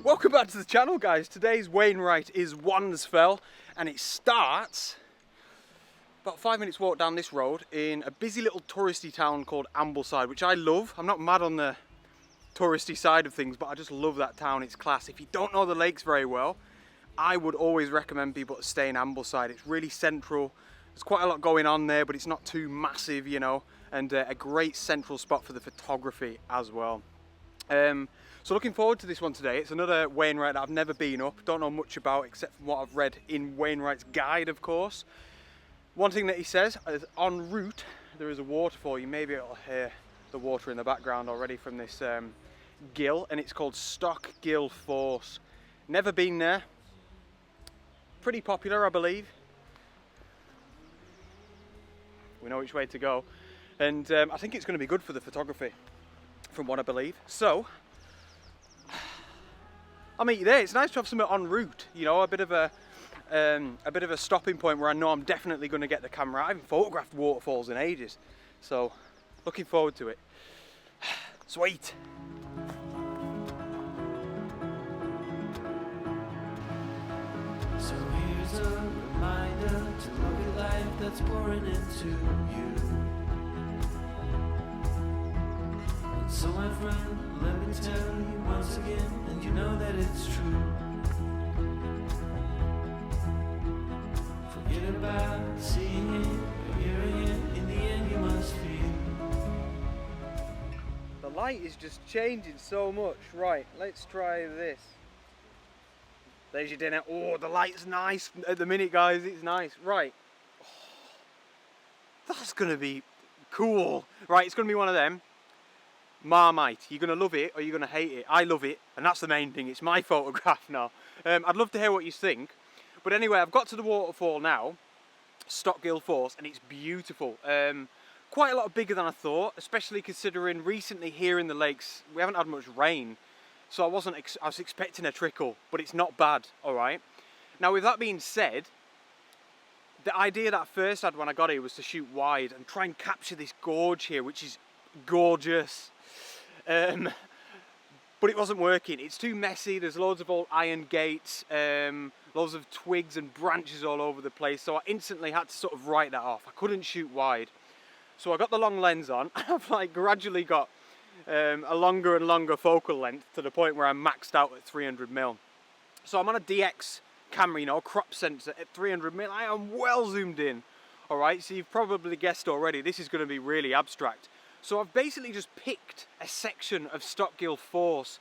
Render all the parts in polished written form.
Welcome back to the channel, guys. Today's Wainwright is Wansfell, and it starts about 5 minutes walk down this road in a busy little touristy town called Ambleside, which I love. I'm not mad on the touristy side of things, but I just love that town. It's class. If you don't know the lakes very well, I would always recommend people to stay in Ambleside. It's really central. There's quite a lot going on there, but it's not too massive, you know, and a great central spot for the photography as well. So looking forward to this one today. It's another Wainwright that I've never been up, don't know much about except from what I've read in Wainwright's guide, of course. One thing that he says is en route there is a waterfall. You may be able to hear the water in the background already from this gill, and it's called Stock Gill Force. Never been there. Pretty popular, I believe. We know which way to go, and I think it's going to be good for the photography, from what I believe. So I'll meet you there. It's nice to have something en route, you know, a bit of a stopping point where I know I'm definitely going to get the camera. I haven't photographed waterfalls in ages, so looking forward to it. Sweet. So here's a reminder to look at life that's pouring into you. And so my friend, let me tell you once again, and you know that it's true. Forget about seeing it or hearing it, in the end you must feel. The light is just changing so much. Right, let's try this. There's your dinner. Oh, the light's nice at the minute, guys. It's nice. Right. Oh, that's going to be cool. Right, it's going to be one of them. Marmite. You're going to love it or you're going to hate it. I love it, and that's the main thing. It's my photograph now. I'd love to hear what you think. But anyway, I've got to the waterfall now, Stock Gill Force, and it's beautiful. Quite a lot bigger than I thought, especially considering recently here in the lakes, we haven't had much rain. So I was expecting a trickle, but it's not bad, all right? Now, with that being said, the idea that I first had when I got here was to shoot wide and try and capture this gorge here, which is gorgeous. But it wasn't working. It's too messy. There's loads of old iron gates, loads of twigs and branches all over the place. So I instantly had to sort of write that off. I couldn't shoot wide. So I got the long lens on. I've like gradually got a longer and longer focal length to the point where I'm maxed out at 300mm. So I'm on a DX camera, you know, crop sensor at 300mm. I am well zoomed in. All right, so you've probably guessed already, this is going to be really abstract. So I've basically just picked a section of Stock Gill Force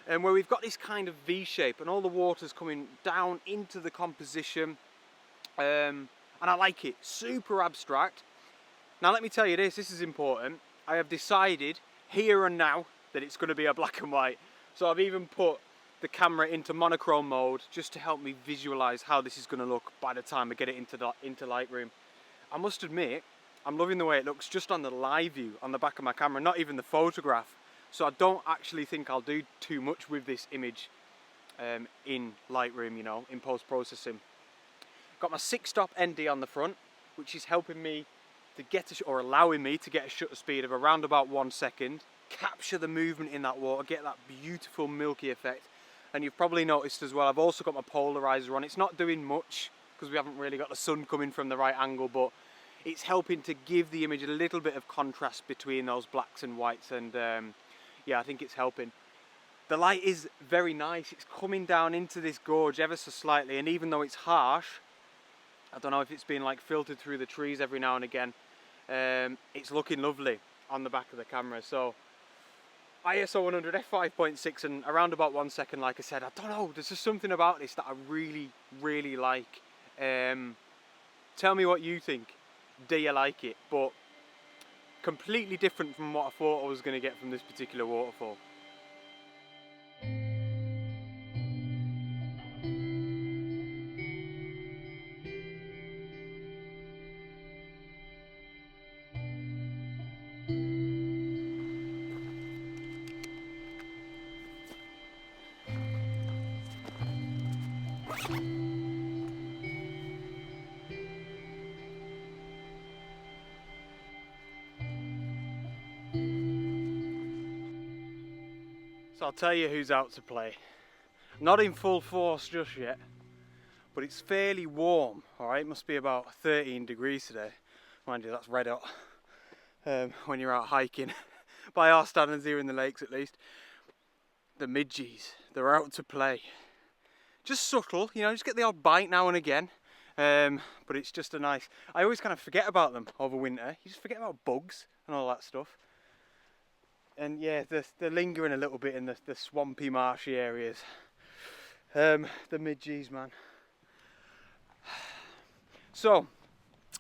where we've got this kind of V shape and all the water's coming down into the composition, and I like it. Super abstract. Now let me tell you this is important. I have decided here and now that it's going to be a black and white. So I've even put the camera into monochrome mode just to help me visualize how this is going to look by the time I get it into Lightroom. I must admit, I'm loving the way it looks just on the live view on the back of my camera, not even the photograph. So I don't actually think I'll do too much with this image in Lightroom, you know, in post-processing. Got my 6-stop ND on the front, which is helping me to get or allowing me to get a shutter speed of around about 1 second, capture the movement in that water, get that beautiful milky effect. And you've probably noticed as well, I've also got my polarizer on. It's not doing much because we haven't really got the sun coming from the right angle, but it's helping to give the image a little bit of contrast between those blacks and whites, and yeah, I think it's helping. The light is very nice. It's coming down into this gorge ever so slightly, and even though it's harsh, I don't know if it's been like filtered through the trees every now and again, it's looking lovely on the back of the camera. So ISO 100 f5.6 and around about 1 second, like I said. I don't know, there's just something about this that I really like. Tell me what you think. Do you like it? But completely different from what I thought I was going to get from this particular waterfall. So I'll tell you who's out to play. Not in full force just yet, but it's fairly warm, alright? It must be about 13 degrees today. Mind you, that's red hot when you're out hiking, by our standards here in the lakes at least. The midges, they're out to play. Just subtle, you know, just get the odd bite now and again. But it's just a nice, I always kind of forget about them over winter. You just forget about bugs and all that stuff. And yeah, they're lingering a little bit in the swampy, marshy areas. The midges, man. So,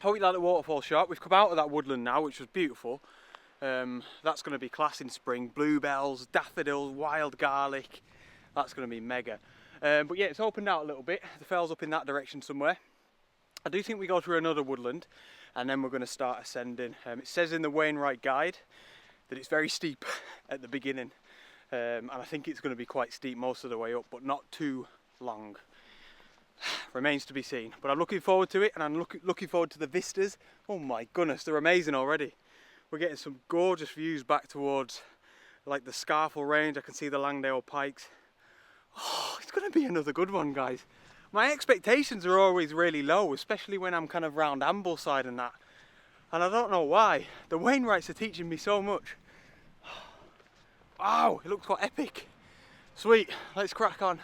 hope you like the waterfall shot. We've come out of that woodland now, which was beautiful. That's going to be class in spring. Bluebells, daffodils, wild garlic. That's going to be mega. But yeah, it's opened out a little bit. The fell's up in that direction somewhere. I do think we go through another woodland and then we're going to start ascending. It says in the Wainwright guide that it's very steep at the beginning. And I think it's going to be quite steep most of the way up, but not too long. Remains to be seen. But I'm looking forward to it, and I'm looking forward to the vistas. Oh my goodness, they're amazing already. We're getting some gorgeous views back towards like the Scarfell range. I can see the Langdale Pikes. Oh, it's going to be another good one, guys. My expectations are always really low, especially when I'm kind of round Ambleside and that. And I don't know why. The Wainwrights are teaching me so much. Wow, it looks quite epic. Sweet, let's crack on.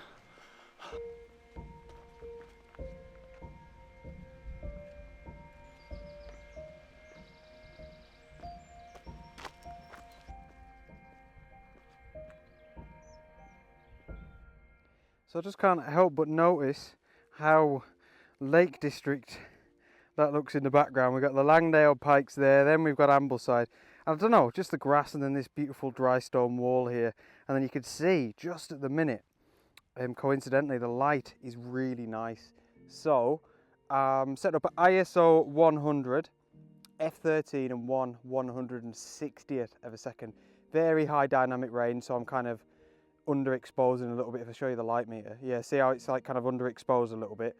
So I just can't help but notice how Lake District that looks in the background. We've got the Langdale Pikes there, then we've got Ambleside. I don't know, just the grass and then this beautiful dry stone wall here. And then you could see just at the minute, coincidentally, the light is really nice. So, set up at ISO 100, f13 and 1/160th of a second. Very high dynamic range, so I'm kind of underexposing a little bit. If I show you the light meter, yeah, see how it's like kind of underexposed a little bit,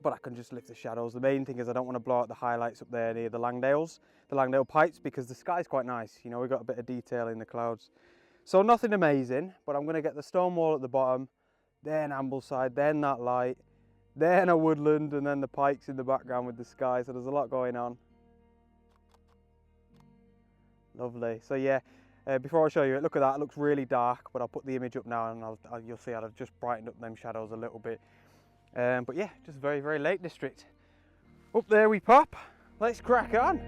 but I can just lift the shadows. The main thing is I don't want to blow out the highlights up there near the Langdale Pikes, because the sky's quite nice, you know, we've got a bit of detail in the clouds. So nothing amazing, but I'm going to get the stone wall at the bottom, then Ambleside, then that light, then a woodland, and then the pikes in the background with the sky. So there's a lot going on. Lovely. So yeah, before I show you it, look at that, it looks really dark, but I'll put the image up now and you'll see I've just brightened up them shadows a little bit. But yeah, just very, very Lake District. Up there we pop. Let's crack on.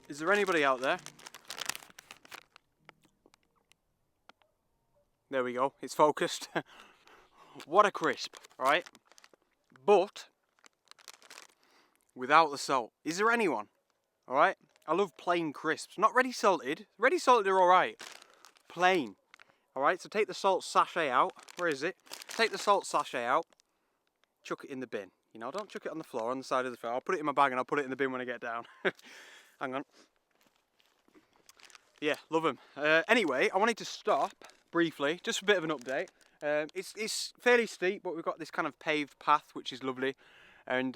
Is there anybody out there? There we go, it's focused. What a crisp, right? But without the salt. Is there anyone? Alright? I love plain crisps. Not ready salted. Ready salted are alright. Plain. Alright, so take the salt sachet out. Where is it? Take the salt sachet out. Chuck it in the bin. You know, don't chuck it on the floor on the side of the floor. I'll put it in my bag and I'll put it in the bin when I get down. Hang on. Yeah, love them. Anyway, I wanted to stop briefly, just for a bit of an update. It's fairly steep, but we've got this kind of paved path, which is lovely. And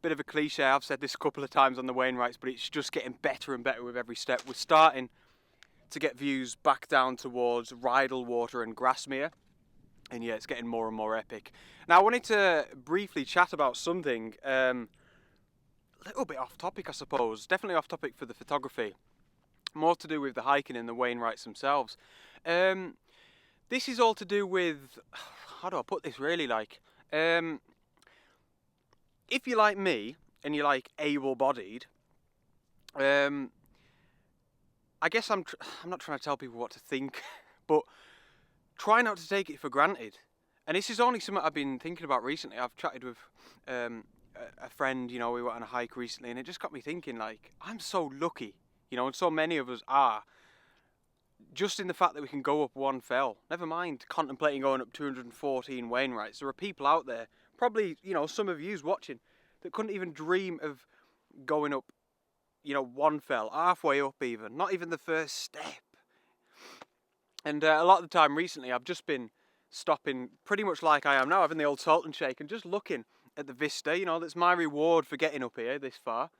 bit of a cliche, I've said this a couple of times on the Wainwrights, but it's just getting better and better with every step. We're starting to get views back down towards Rydal Water and Grasmere. And yeah, it's getting more and more epic. Now, I wanted to briefly chat about something a little bit off topic, I suppose. Definitely off topic for the photography. More to do with the hiking and the Wainwrights themselves. This is all to do with, how do I put this really, like, if you're like me and you're like able-bodied, I guess I'm not trying to tell people what to think, but try not to take it for granted. And this is only something I've been thinking about recently. I've chatted with a friend, you know, we went on a hike recently, and it just got me thinking, like, I'm so lucky, you know, and so many of us are, just in the fact that we can go up Wansfell. Never mind contemplating going up 214 Wainwrights. There are people out there, probably, you know, some of yous watching, that couldn't even dream of going up, you know, Wansfell, halfway up even, not even the first step. And a lot of the time recently, I've just been stopping, pretty much like I am now, having the old salt and shake and just looking at the vista. You know, that's my reward for getting up here this far.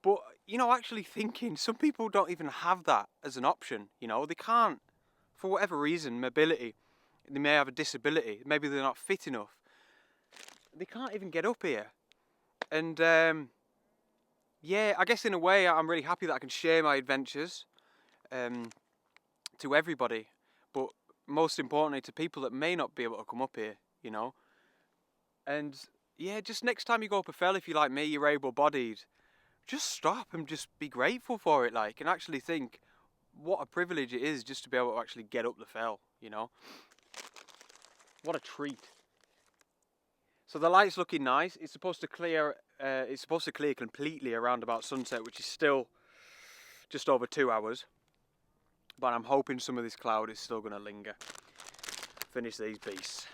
But, you know, actually thinking, some people don't even have that as an option. You know, they can't, for whatever reason, mobility. They may have a disability. Maybe they're not fit enough. They can't even get up here. And, yeah, I guess in a way I'm really happy that I can share my adventures to everybody. But most importantly, to people that may not be able to come up here, you know. And, yeah, just next time you go up a fell, if you're like me, you're able-bodied, just stop and just be grateful for it, like, and actually think what a privilege it is just to be able to actually get up the fell, you know. What a treat. So the light's looking nice. It's supposed to clear completely around about sunset, which is still just over 2 hours. But I'm hoping some of this cloud is still going to linger. Finish these beasts.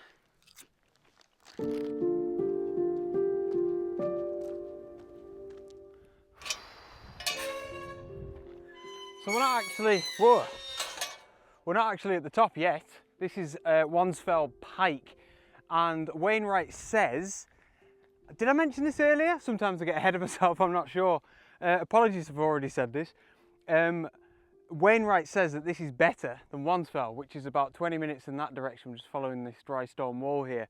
So we're not actually at the top yet. This is Wansfell Pike, and Wainwright says, did I mention this earlier? Sometimes I get ahead of myself, I'm not sure. Apologies if I've already said this. Wainwright says that this is better than Wansfell, which is about 20 minutes in that direction, just following this dry stone wall here.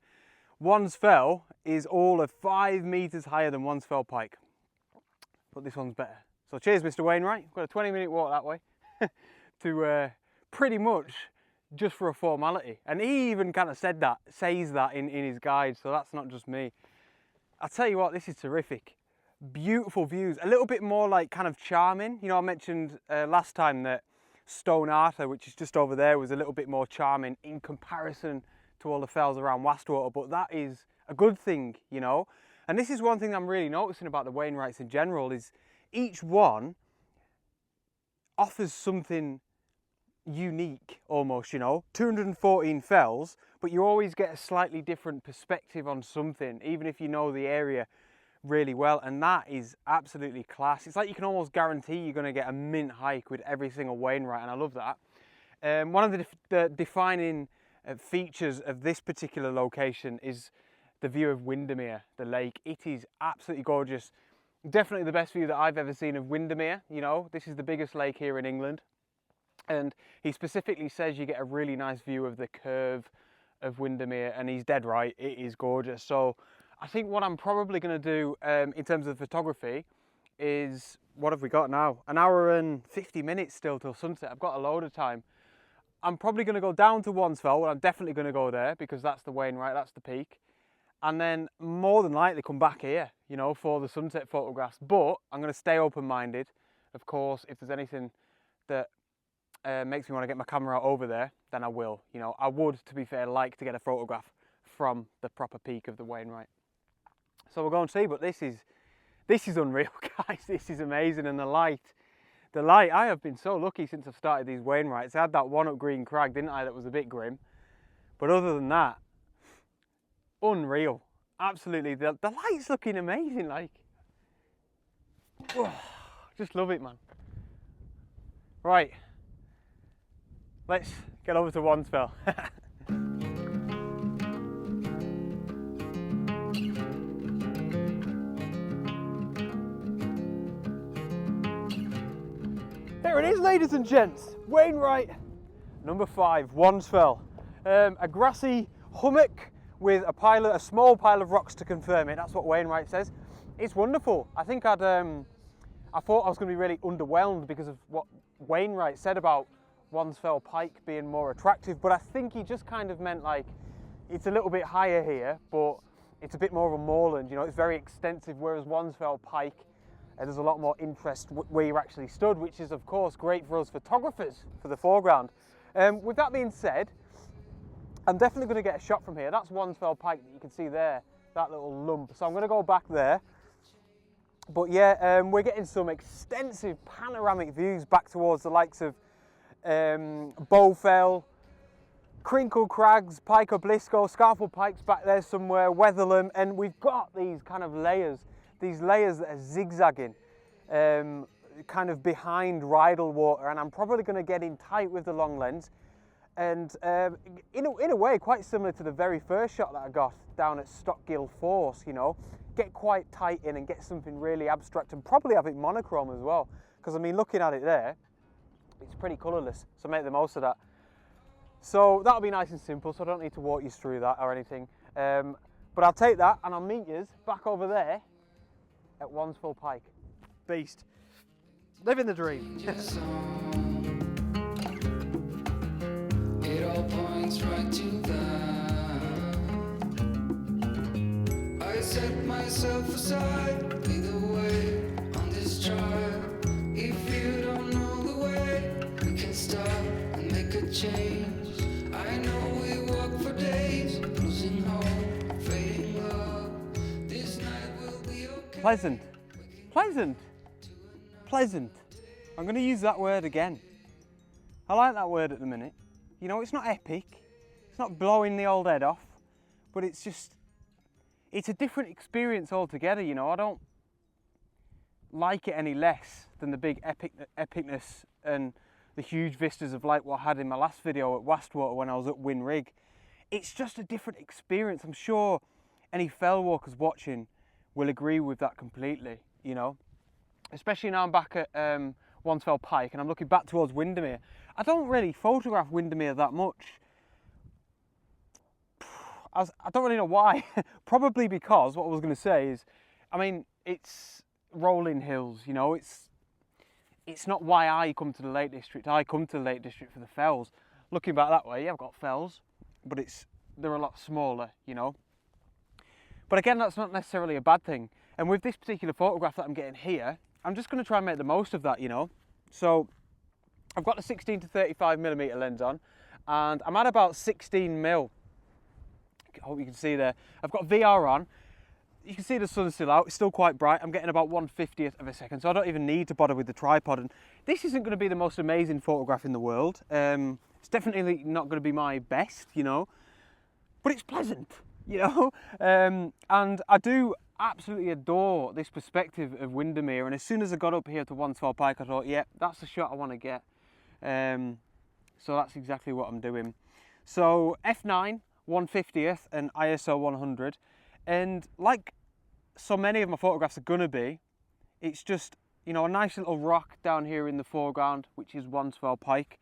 Wansfell is all of 5 meters higher than Wansfell Pike, but this one's better. So cheers, Mr. Wainwright. We've got a 20-minute walk that way to pretty much just for a formality. And he even kind of says that in his guide, so that's not just me. I'll tell you what, this is terrific. Beautiful views, a little bit more like kind of charming. You know, I mentioned last time that Stone Arthur, which is just over there, was a little bit more charming in comparison to all the fells around Wastwater, but that is a good thing, you know. And this is one thing I'm really noticing about the Wainwrights in general, is each one offers something unique almost, you know. 214 fells, but you always get a slightly different perspective on something, even if you know the area really well, and that is absolutely class. It's like you can almost guarantee you're going to get a mint hike with every single Wainwright, and I love that. One of the defining features of this particular location is the view of Windermere, the lake. It is absolutely gorgeous. Definitely the best view that I've ever seen of Windermere. You know, this is the biggest lake here in England, and he specifically says you get a really nice view of the curve of Windermere, and he's dead right, it is gorgeous. So I think what I'm probably going to do in terms of photography is, what have we got now? An hour and 50 minutes still till sunset. I've got a load of time. I'm probably going to go down to Wansfell, well, I'm definitely going to go there because that's the Wainwright, that's the peak. And then more than likely come back here, you know, for the sunset photographs. But I'm going to stay open-minded. Of course, if there's anything that makes me want to get my camera out over there, then I will. You know, I would, to be fair, like to get a photograph from the proper peak of the Wainwright. So we'll go and see, but this is unreal, guys. This is amazing, and the light, I have been so lucky since I've started these Wainwrights. I had that one up Green Crag, didn't I, that was a bit grim. But other than that, unreal. Absolutely, the light's looking amazing, like. Whoa, just love it, man. Right, let's get over to Wansfell. There it is, ladies and gents. Wainwright number 5, Wansfell. A grassy hummock with a small pile of rocks to confirm it. That's what Wainwright says. It's wonderful. I think I thought I was going to be really underwhelmed because of what Wainwright said about Wansfell Pike being more attractive, but I think he just kind of meant like it's a little bit higher here, but it's a bit more of a moorland. You know, it's very extensive, whereas Wansfell Pike, there's a lot more interest where you're actually stood, which is of course great for us photographers for the foreground. With that being said, I'm definitely going to get a shot from here. That's Wansfell Pike that you can see there, that little lump. So I'm going to go back there. But yeah, we're getting some extensive panoramic views back towards the likes of Bowfell, Crinkle Crags, Pike Oblisco, Scarfell Pike's back there somewhere, Wetherlam, and we've got these kind of layers, that are zigzagging, kind of behind Rydal Water, and I'm probably going to get in tight with the long lens And in a way, quite similar to the very first shot that I got down at Stockgill Force, you know. Get quite tight in and get something really abstract, and probably have it monochrome as well. Because I mean, looking at it there, it's pretty colourless, so make the most of that. So that'll be nice and simple, so I don't need to walk you through that or anything. But I'll take that and I'll meet you back over there at Wansfell Pike. Beast. Living the dream. It all points right to that. I set myself aside, lead the way on this trial. If you don't know the way, we can stop and make a change. I know we walk for days, losing hope, fading love. This night will be okay. Pleasant. Pleasant. Pleasant. I'm going to use that word again. I like that word at the minute. You know, it's not epic, it's not blowing the old head off, but it's just, it's a different experience altogether, you know. I don't like it any less than the big epicness and the huge vistas of like what I had in my last video at Wastwater when I was at Wainwrights. It's just a different experience. I'm sure any fell walkers watching will agree with that completely, you know. Especially now I'm back at Wansfell Pike and I'm looking back towards Windermere. I don't really photograph Windermere that much. I don't really know why. Probably because what I was going to say is, I mean, it's rolling hills, you know. It's not why I come to the Lake District. I come to the Lake District for the fells. Looking back that way, yeah, I've got fells, but they're a lot smaller, you know. But again, that's not necessarily a bad thing. And with this particular photograph that I'm getting here, I'm just going to try and make the most of that, you know. So I've got the 16 to 35mm lens on, and I'm at about 16mm. I hope you can see there. I've got VR on. You can see the sun still out. It's still quite bright. I'm getting about 1/50th of a second, so I don't even need to bother with the tripod. And this isn't going to be the most amazing photograph in the world. It's definitely not going to be my best, you know, but it's pleasant, you know. And I do absolutely adore this perspective of Windermere, and as soon as I got up here to Wansfell Pike I thought, yeah, that's the shot I want to get. So that's exactly what I'm doing. So f9, 1/50th and ISO 100, and like so many of my photographs are gonna be, it's just, you know, a nice little rock down here in the foreground, which is Wansfell Pike.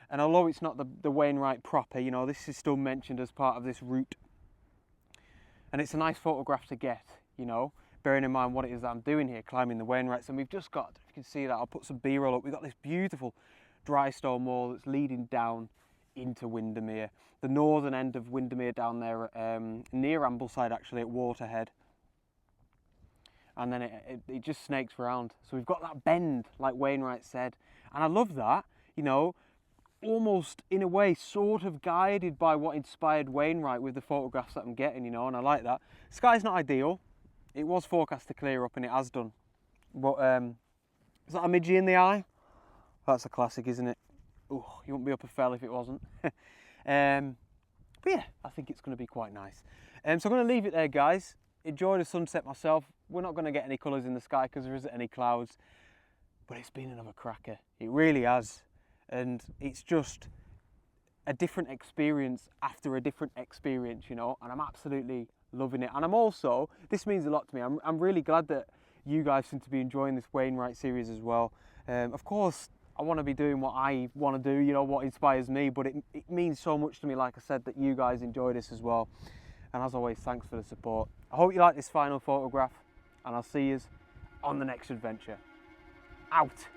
And although it's not the Wainwright proper, you know, this is still mentioned as part of this route, and it's a nice photograph to get, you know, bearing in mind what it is that I'm doing here, climbing the Wainwrights. And we've just got, if you can see that, I'll put some B-roll up, we've got this beautiful dry stone wall that's leading down into Windermere, the northern end of Windermere down there, near Ambleside actually, at Waterhead. And then it just snakes round. So we've got that bend, like Wainwright said, and I love that, you know, almost in a way sort of guided by what inspired Wainwright with the photographs that I'm getting, you know, and I like that. Sky's not ideal. It was forecast to clear up and it has done. But is that a midgie in the eye? That's a classic, isn't it? Oh, you wouldn't be up a fell if it wasn't. But yeah, I think it's going to be quite nice. So I'm going to leave it there, guys. Enjoy the sunset myself. We're not going to get any colours in the sky because there isn't any clouds. But it's been another cracker. It really has. And it's just a different experience after a different experience, you know. And I'm absolutely loving it. And I'm also, this means a lot to me. I'm really glad that you guys seem to be enjoying this Wainwright series as well. Of course, I want to be doing what I want to do, you know, what inspires me, but it means so much to me, like I said, that you guys enjoy this as well. And as always, thanks for the support. I hope you like this final photograph, and I'll see you on the next adventure. Out.